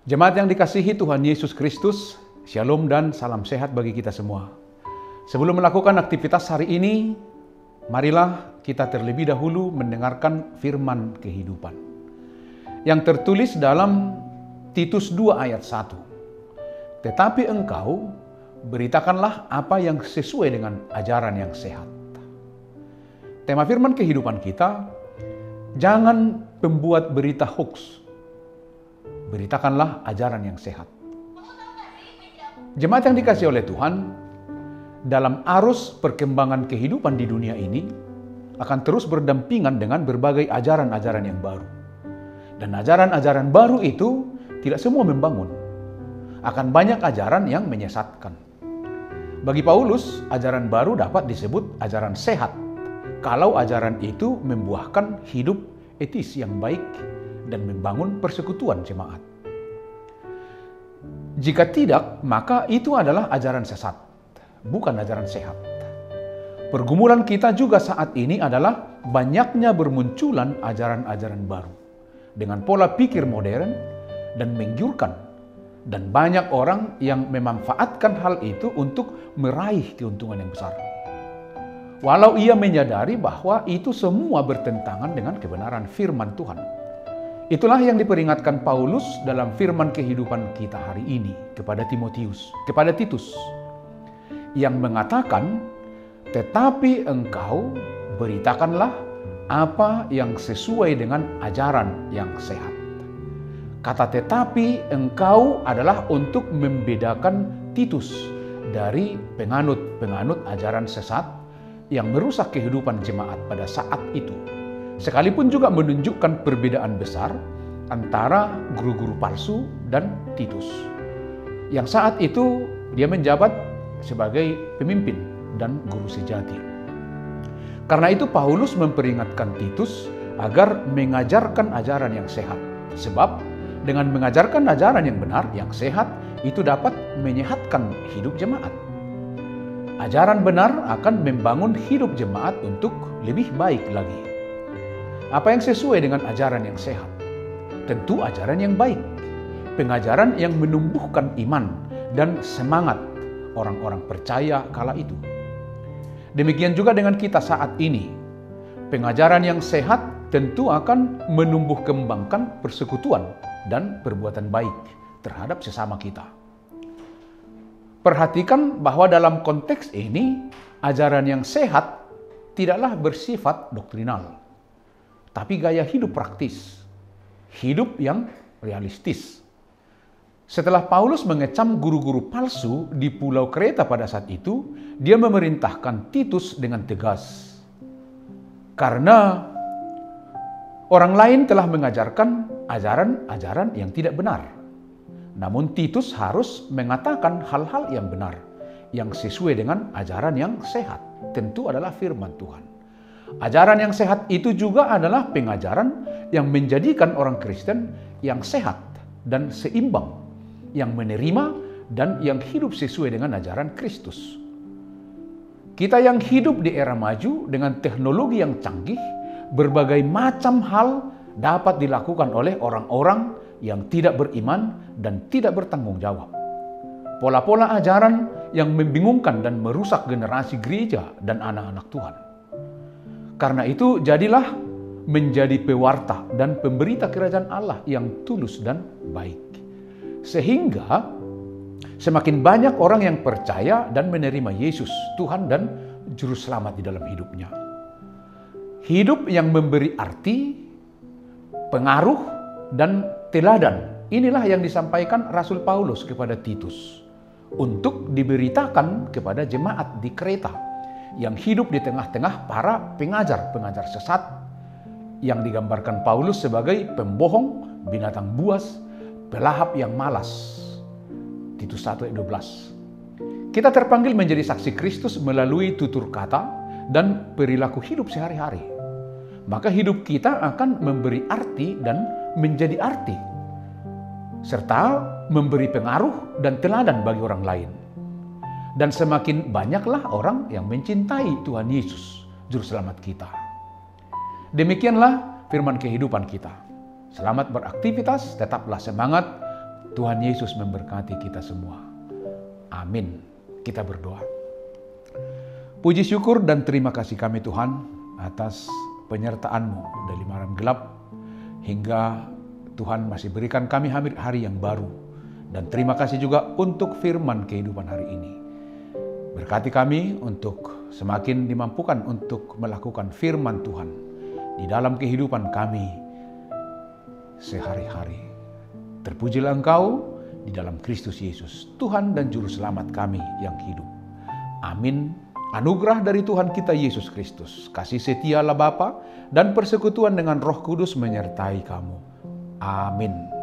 Jemaat yang dikasihi Tuhan Yesus Kristus, Shalom dan salam sehat bagi kita semua. Sebelum melakukan aktivitas hari ini, marilah kita terlebih dahulu mendengarkan firman kehidupan yang tertulis dalam Titus 2 ayat 1. Tetapi engkau beritakanlah apa yang sesuai dengan ajaran yang sehat. Tema firman kehidupan kita, jangan membuat berita hoax. Beritakanlah ajaran yang sehat. Jemaat yang dikasihi oleh Tuhan, dalam arus perkembangan kehidupan di dunia ini akan terus berdampingan dengan berbagai ajaran-ajaran yang baru. Dan ajaran-ajaran baru itu tidak semua membangun. Akan banyak ajaran yang menyesatkan. Bagi Paulus, ajaran baru dapat disebut ajaran sehat kalau ajaran itu membuahkan hidup etis yang baik dan membangun persekutuan jemaat. Jika tidak, maka itu adalah ajaran sesat, bukan ajaran sehat. Pergumulan kita juga saat ini adalah banyaknya bermunculan ajaran-ajaran baru dengan pola pikir modern dan menggiurkan, dan banyak orang yang memanfaatkan hal itu untuk meraih keuntungan yang besar. Walau ia menyadari bahwa itu semua bertentangan dengan kebenaran firman Tuhan. Itulah yang diperingatkan Paulus dalam firman kehidupan kita hari ini kepada Titus, yang mengatakan, tetapi engkau beritakanlah apa yang sesuai dengan ajaran yang sehat. Kata tetapi engkau adalah untuk membedakan Titus dari penganut ajaran sesat yang merusak kehidupan jemaat pada saat itu. Sekalipun juga menunjukkan perbedaan besar antara guru-guru palsu dan Titus, yang saat itu dia menjabat sebagai pemimpin dan guru sejati. Karena itu Paulus memperingatkan Titus agar mengajarkan ajaran yang sehat. Sebab dengan mengajarkan ajaran yang benar, yang sehat, itu dapat menyehatkan hidup jemaat. Ajaran benar akan membangun hidup jemaat untuk lebih baik lagi. Apa yang sesuai dengan ajaran yang sehat? Tentu ajaran yang baik. Pengajaran yang menumbuhkan iman dan semangat orang-orang percaya kala itu. Demikian juga dengan kita saat ini. Pengajaran yang sehat tentu akan menumbuh kembangkan persekutuan dan perbuatan baik terhadap sesama kita. Perhatikan bahwa dalam konteks ini, ajaran yang sehat tidaklah bersifat doktrinal, tapi gaya hidup praktis, hidup yang realistis. Setelah Paulus mengecam guru-guru palsu di Pulau Kreta pada saat itu, dia memerintahkan Titus dengan tegas. Karena orang lain telah mengajarkan ajaran-ajaran yang tidak benar. Namun Titus harus mengatakan hal-hal yang benar, yang sesuai dengan ajaran yang sehat. Tentu adalah firman Tuhan. Ajaran yang sehat itu juga adalah pengajaran yang menjadikan orang Kristen yang sehat dan seimbang, yang menerima dan yang hidup sesuai dengan ajaran Kristus. Kita yang hidup di era maju dengan teknologi yang canggih, berbagai macam hal dapat dilakukan oleh orang-orang yang tidak beriman dan tidak bertanggung jawab. Pola-pola ajaran yang membingungkan dan merusak generasi gereja dan anak-anak Tuhan. Karena itu, jadilah menjadi pewarta dan pemberita kerajaan Allah yang tulus dan baik. Sehingga semakin banyak orang yang percaya dan menerima Yesus, Tuhan dan Juru Selamat di dalam hidupnya. Hidup yang memberi arti, pengaruh, dan teladan. Inilah yang disampaikan Rasul Paulus kepada Titus untuk diberitakan kepada jemaat di Kreta yang hidup di tengah-tengah para pengajar sesat yang digambarkan Paulus sebagai pembohong, binatang buas, pelahap yang malas. Titus 1 ayat 12. Kita terpanggil menjadi saksi Kristus melalui tutur kata dan perilaku hidup sehari-hari. Maka hidup kita akan memberi arti dan menjadi arti, serta memberi pengaruh dan teladan bagi orang lain. Dan semakin banyaklah orang yang mencintai Tuhan Yesus, Juru Selamat kita. Demikianlah firman kehidupan kita. Selamat beraktivitas, tetaplah semangat, Tuhan Yesus memberkati kita semua. Amin. Kita berdoa. Puji syukur dan terima kasih kami Tuhan atas penyertaan-Mu dari malam gelap hingga Tuhan masih berikan kami hari yang baru. Dan terima kasih juga untuk firman kehidupan hari ini. Berkati kami untuk semakin dimampukan untuk melakukan firman Tuhan di dalam kehidupan kami sehari-hari. Terpujilah Engkau di dalam Kristus Yesus, Tuhan dan Juru Selamat kami yang hidup. Amin. Anugerah dari Tuhan kita Yesus Kristus, kasih setialah Bapa, dan persekutuan dengan Roh Kudus menyertai kamu. Amin.